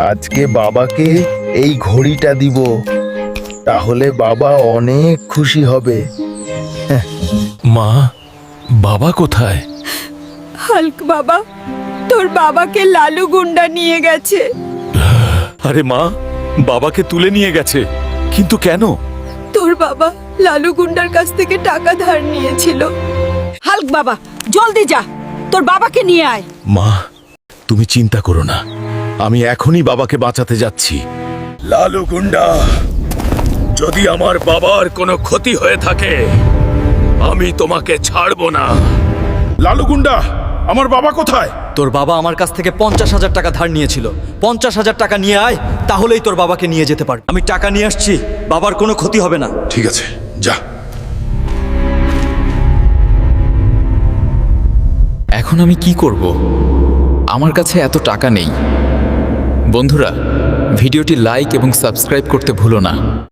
আজকে বাবাকে এই ঘড়িটা দিব, তাহলে বাবা অনেক খুশি হবে। মা, বাবা কোথায়? হাল্ক বাবা, তোর বাবাকে লালু গুন্ডা নিয়ে গেছে। আরে মা, বাবাকে তুলে নিয়ে গেছে, কিন্তু কেন? তোর বাবা লালু গুন্ডার কাছ থেকে টাকা ধার নিয়েছিল। হাল্ক বাবা, জলদি যা, তোর বাবাকে নিয়ে আয়। মা, তুমি চিন্তা করো না, আমি এখনই বাবাকে বাঁচাতে যাচ্ছি। লালু গুন্ডা, যদি আমার বাবার কোনো ক্ষতি হয়ে থাকে আমি তোমাকে ছাড়বো না। লালু গুন্ডা, আমার বাবা কোথায়? তোর বাবা আমার কাছ থেকে 50,000 টাকা ধার নিয়েছিল। 50,000 টাকা নিয়ে আয়, তাহলেই তোর বাবাকে নিয়ে যেতে পারবি। আমি টাকা নিয়ে আসছি, বাবার কোনো ক্ষতি হবে না। ঠিক আছে, যা। এখন আমি কি করব? আমার কাছে এত টাকা নেই। বন্ধুরা, ভিডিওটি লাইক এবং সাবস্ক্রাইব করতে ভুলো না।